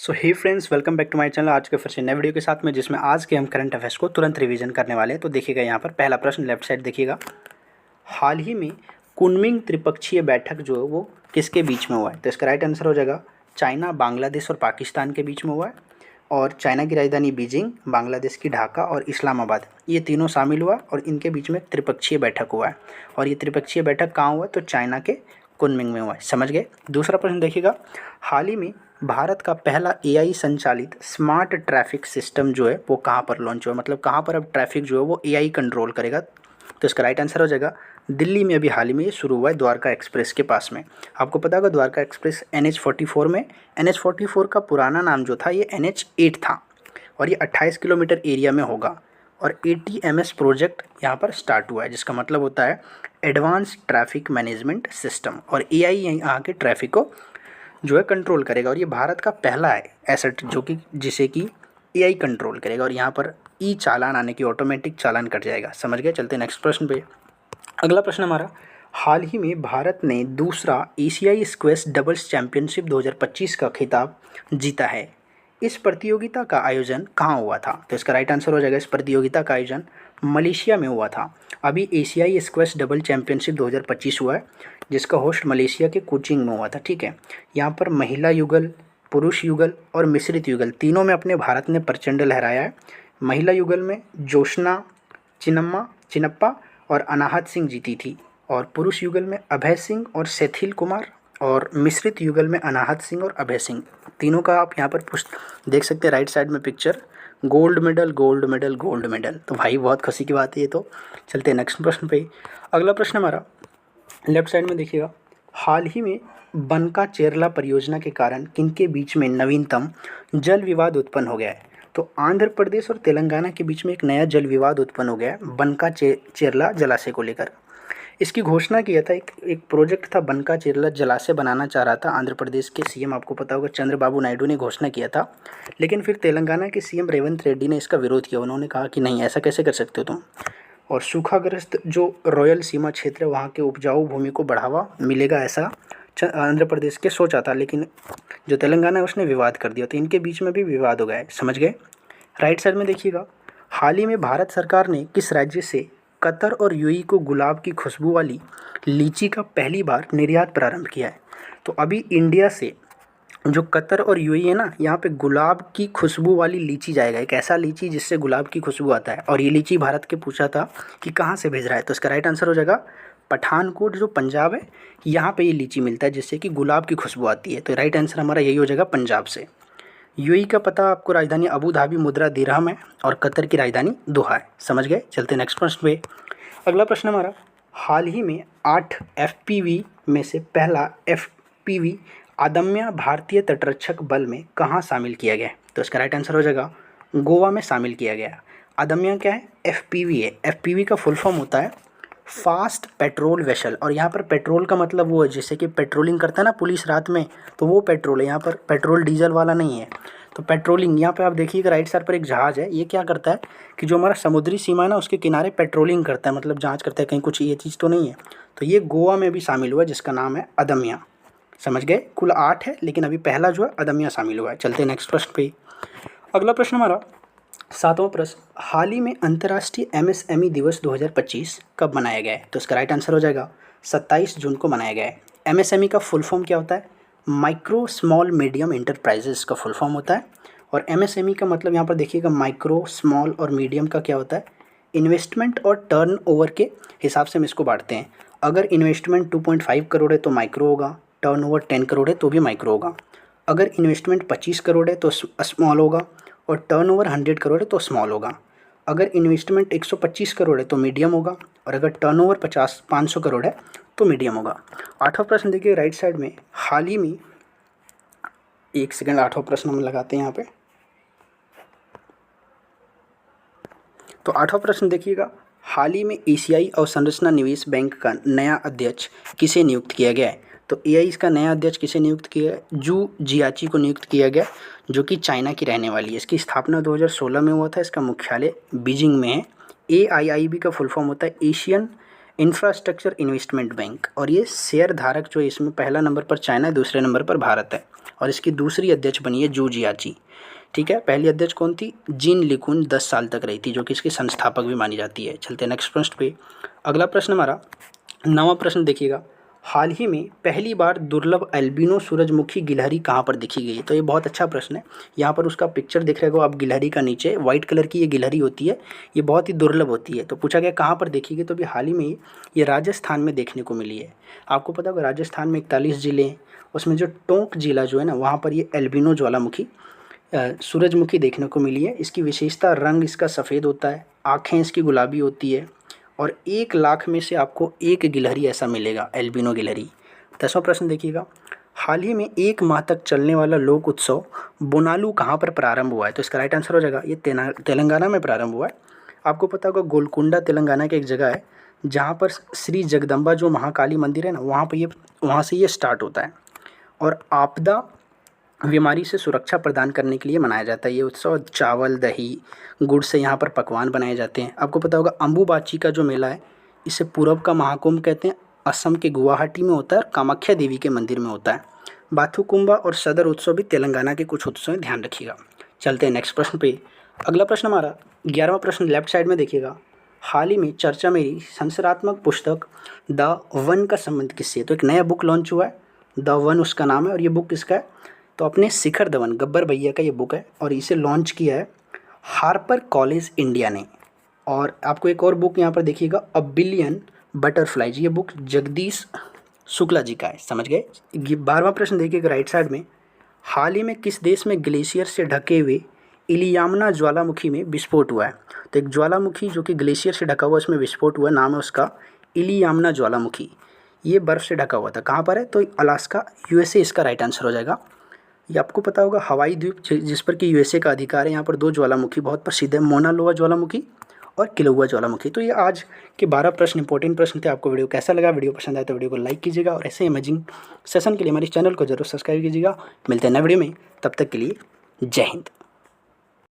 So hey friends, welcome back to my channel. आज के फिर से नए वीडियो के साथ में, जिसमें आज के हम करंट अफेयर्स को तुरंत रिवीजन करने वाले हैं। तो देखिएगा यहाँ पर पहला प्रश्न लेफ्ट साइड देखिएगा। हाल ही में कुनमिंग त्रिपक्षीय बैठक जो है वो किसके बीच में हुआ है? तो इसका राइट आंसर हो जाएगा चाइना, बांग्लादेश और पाकिस्तान के बीच में हुआ है। और चाइना की राजधानी बीजिंग, बांग्लादेश की ढाका और इस्लामाबाद, ये तीनों शामिल हुआ और इनके बीच में त्रिपक्षीय बैठक हुआ है। और ये त्रिपक्षीय बैठक कहाँ हुआ है? तो चाइना के कुनमिंग में हुआ है। समझ गए। दूसरा प्रश्न देखिएगा। हाल ही में भारत का पहला एआई संचालित स्मार्ट ट्रैफिक सिस्टम जो है वो कहाँ पर लॉन्च हुआ? मतलब कहाँ पर अब ट्रैफिक जो है वो एआई कंट्रोल करेगा? तो इसका राइट आंसर हो जाएगा दिल्ली में। अभी हाल ही में ये शुरू हुआ है, द्वारका एक्सप्रेस के पास में। आपको पता होगा द्वारका एक्सप्रेस NH44 में, NH44 का पुराना नाम जो था ये NH8 था और ये 28 किलोमीटर एरिया में होगा। और ATMS प्रोजेक्ट यहाँ पर स्टार्ट हुआ है, जिसका मतलब होता है एडवांस ट्रैफिक मैनेजमेंट सिस्टम। और एआई यहाँ के ट्रैफिक को जो है कंट्रोल करेगा। और ये भारत का पहला है एसेट जो कि जिसे कि एआई कंट्रोल करेगा। और यहाँ पर ई चालान आने की, ऑटोमेटिक चालान कट जाएगा। समझ गए। चलते हैं नेक्स्ट प्रश्न पे। अगला प्रश्न हमारा, हाल ही में भारत ने दूसरा एशियाई स्क्वैश डबल्स चैंपियनशिप 2025 का खिताब जीता है। इस प्रतियोगिता का आयोजन कहाँ हुआ था? तो इसका राइट आंसर हो जाएगा इस प्रतियोगिता का आयोजन मलेशिया में हुआ था। अभी एशियाई स्क्वैश डबल चैंपियनशिप 2025 हुआ है, जिसका होस्ट मलेशिया के कोचिंग में हुआ था। ठीक है। यहाँ पर महिला युगल, पुरुष युगल और मिश्रित युगल तीनों में अपने भारत ने प्रचंड लहराया है। महिला युगल में जोशना चिनप्पा और अनाहत सिंह जीती थी। और पुरुष युगल में अभय सिंह और सेथिल कुमार, और मिश्रित युगल में अनाहत सिंह और अभय सिंह। तीनों का आप यहाँ पर देख सकते हैं राइट साइड में picture. Gold medal gold medal gold medal. तो भाई बहुत खुशी की बात है ये तो। चलते हैं नेक्स्ट प्रश्न पे। अगला प्रश्न हमारा लेफ्ट साइड में देखिएगा। हाल ही में बनका चेरला परियोजना के कारण किनके बीच में नवीनतम जल विवाद उत्पन्न हो गया है? तो आंध्र प्रदेश और तेलंगाना के बीच में एक नया जल विवाद उत्पन्न हो गया है बनका चेरला जलाशय को लेकर। इसकी घोषणा किया था, एक प्रोजेक्ट था बनका चेरला जलाशय बनाना चाह रहा था आंध्र प्रदेश के सीएम, आपको पता होगा चंद्रबाबू नायडू ने घोषणा किया था। लेकिन फिर तेलंगाना के सीएम रेवंत रेड्डी ने इसका विरोध किया। उन्होंने कहा कि नहीं, ऐसा कैसे कर सकते हो तुम। और सूखाग्रस्त जो रॉयल सीमा क्षेत्र है वहाँ के उपजाऊ भूमि को बढ़ावा मिलेगा, ऐसा आंध्र प्रदेश के सोचा था। लेकिन जो तेलंगाना है उसने विवाद कर दिया। तो इनके बीच में भी विवाद हो गया है। समझ गए। राइट साइड में देखिएगा। हाल ही में भारत सरकार ने किस राज्य से कतर और यूएई को गुलाब की खुशबू वाली लीची का पहली बार निर्यात प्रारंभ किया है? तो अभी इंडिया से जो कतर और यूएई है ना, यहाँ पे गुलाब की खुशबू वाली लीची जाएगा। एक ऐसा लीची जिससे गुलाब की खुशबू आता है। और ये लीची भारत के पूछा था कि कहाँ से भेज रहा है, तो इसका राइट आंसर हो जाएगा पठानकोट, जो पंजाब है, यहाँ पे ये लीची मिलता है जिससे कि गुलाब की खुशबू आती है। तो राइट आंसर हमारा यही हो जाएगा, पंजाब से। यूएई का पता आपको राजधानी अबू धाबी मुद्रा दिरहम है और कतर की राजधानी दोहा है। समझ गए। चलते नेक्स्ट प्रश्न पे। अगला प्रश्न हमारा, हाल ही में 8 FPV में से पहला FPV अदम्य भारतीय तटरक्षक बल में कहाँ शामिल किया गया है? तो इसका राइट आंसर हो जाएगा गोवा में शामिल किया गया। अदम्य क्या है? FPV है। FPV का फुल फॉर्म होता है फास्ट पेट्रोल वेसल। और यहाँ पर पेट्रोल का मतलब वो है जैसे कि पेट्रोलिंग करता है ना पुलिस रात में, तो वो पेट्रोल है। यहाँ पर पेट्रोल डीजल वाला नहीं है। तो पेट्रोलिंग, यहाँ पे आप देखिएगा राइट साइड पर एक जहाज़ है। ये क्या करता है कि जो हमारा समुद्री सीमा है ना उसके किनारे पेट्रोलिंग करता है, मतलब जांच करता है कहीं कुछ ये चीज़ तो नहीं है। तो ये गोवा में भी शामिल हुआ है, जिसका नाम है अदम्य। समझ गए। कुल 8 है, लेकिन अभी पहला जो है अदम्य शामिल हुआ है। चलते हैं नेक्स्ट प्रश्न पे। अगला प्रश्न हमारा 7वां प्रश्न, हाल ही में अंतर्राष्ट्रीय MSME दिवस 2025 कब मनाया गया है? तो इसका राइट आंसर हो जाएगा 27 जून को मनाया गया है। MSME का फुल फॉर्म क्या होता है? माइक्रो स्मॉल मीडियम इंटरप्राइजेस का फुल फॉर्म होता है। और MSME का मतलब यहाँ पर देखिएगा माइक्रो, स्मॉल और मीडियम का क्या होता है? इन्वेस्टमेंट और टर्न ओवर के हिसाब से हम इसको बांटते हैं। अगर इन्वेस्टमेंट 2.5 करोड़ है तो माइक्रो होगा, टर्न ओवर 10 करोड़ है तो भी माइक्रो होगा। अगर इन्वेस्टमेंट 25 करोड़ है तो स्मॉल होगा, और टर्नओवर 100 करोड़ है तो स्मॉल होगा। अगर इन्वेस्टमेंट 125 करोड़ है तो मीडियम होगा, और अगर टर्नओवर 500 करोड़ है तो मीडियम होगा। 8वां प्रश्न देखिए राइट साइड में। हाल ही में, एक सेकंड, 8वां प्रश्न हम लगाते हैं यहाँ पे। तो 8वां प्रश्न देखिएगा। हाल ही में एशियाई अवसंरचना निवेश बैंक का नया अध्यक्ष किसे नियुक्त किया गया है? तो एआई इसका नया अध्यक्ष किसे नियुक्त किया है? जू जियाची को नियुक्त किया गया, जो कि चाइना की रहने वाली है। इसकी स्थापना 2016 में हुआ था। इसका मुख्यालय बीजिंग में है। AIIB का फुल फॉर्म होता है एशियन इंफ्रास्ट्रक्चर इन्वेस्टमेंट बैंक। और ये शेयर धारक जो है इसमें पहला नंबर पर चाइना है, दूसरे नंबर पर भारत है। और इसकी दूसरी अध्यक्ष बनी है जू जियाची। ठीक है, पहली अध्यक्ष कौन थी? जीन लिकुन 10 साल तक रही थी, जो कि इसकी संस्थापक भी मानी जाती है। चलते हैं नेक्स्ट प्रश्न पे। अगला प्रश्न हमारा 9वां प्रश्न देखिएगा, हाल ही में पहली बार दुर्लभ एल्बिनो सूरजमुखी गिलहरी कहाँ पर देखी गई? तो ये बहुत अच्छा प्रश्न है। यहाँ पर उसका पिक्चर दिख रहे हो आप गिलहरी का, नीचे वाइट कलर की ये गिलहरी होती है, ये बहुत ही दुर्लभ होती है। तो पूछा गया कहाँ पर देखी गई, तो अभी हाल ही में ये राजस्थान में देखने को मिली है। आपको पता होगा राजस्थान में 41 ज़िले हैं, उसमें जो टोंक जिला जो है ना, वहाँ पर ये एल्बिनो ज्वालामुखी सूरजमुखी देखने को मिली है। इसकी विशेषता रंग इसका सफ़ेद होता है, आँखें इसकी गुलाबी होती है, और 1 लाख में से आपको एक गिलहरी ऐसा मिलेगा, एल्बिनो गिलहरी। 10वां प्रश्न देखिएगा, हाल ही में 1 माह तक चलने वाला लोक उत्सव बोनालू कहाँ पर प्रारंभ हुआ है? तो इसका राइट आंसर हो जाएगा ये तेलंगाना में प्रारंभ हुआ है। आपको पता होगा गोलकुंडा तेलंगाना की एक जगह है जहाँ पर श्री जगदम्बा जो महाकाली मंदिर है ना, वहाँ से ये स्टार्ट होता है, और आपदा बीमारी से सुरक्षा प्रदान करने के लिए मनाया जाता है ये उत्सव। चावल दही गुड़ से यहाँ पर पकवान बनाए जाते हैं। आपको पता होगा अम्बुबाची का जो मेला है, इसे पूरब का महाकुंभ कहते हैं। असम के गुवाहाटी में होता है और कामाख्या देवी के मंदिर में होता है। बाथुकुंबा और सदर उत्सव भी तेलंगाना के कुछ उत्सव हैं, ध्यान रखिएगा। चलते हैं नेक्स्ट प्रश्न पे। अगला प्रश्न हमारा 11वां प्रश्न लेफ्ट साइड में देखिएगा, हाल ही में चर्चा में रही संरचनात्मक पुस्तक द वन का संबंध किससे? तो एक नया बुक लॉन्च हुआ है, द वन उसका नाम है, और ये बुक किसका है? तो अपने शिखर धवन गब्बर भैया का ये बुक है, और इसे लॉन्च किया है हार्पर कॉलेज इंडिया ने। और आपको एक और बुक यहाँ पर देखिएगा, अ बिलियन बटरफ्लाइज, ये बुक जगदीश शुक्ला जी का है, समझ गए। 12वां प्रश्न देखिएगा राइट साइड में, हाल ही में किस देश में ग्लेशियर से ढके हुए इलियामना ज्वालामुखी में विस्फोट हुआ है? तो एक ज्वालामुखी जो कि ग्लेशियर से ढका हुआ, उसमें विस्फोट हुआ, नाम है उसका इलियामना ज्वालामुखी। ये बर्फ़ से ढका हुआ था, कहाँ पर है? तो अलास्का, यूएसए इसका राइट आंसर हो जाएगा। ये आपको पता होगा हवाई द्वीप जिस पर कि यूएसए का अधिकार है, यहाँ पर 2 ज्वालामुखी बहुत प्रसिद्ध है, मोना लोआ ज्वालामुखी और किलौआ ज्वालामुखी। तो ये आज के 12 प्रश्न इंपॉर्टेंट प्रश्न थे। आपको वीडियो कैसा लगा? वीडियो पसंद आए तो वीडियो को लाइक कीजिएगा, और ऐसे इमेजिंग सेशन के लिए हमारे चैनल को जरूर सब्सक्राइब कीजिएगा। मिलते हैं नए वीडियो में, तब तक के लिए जय हिंद।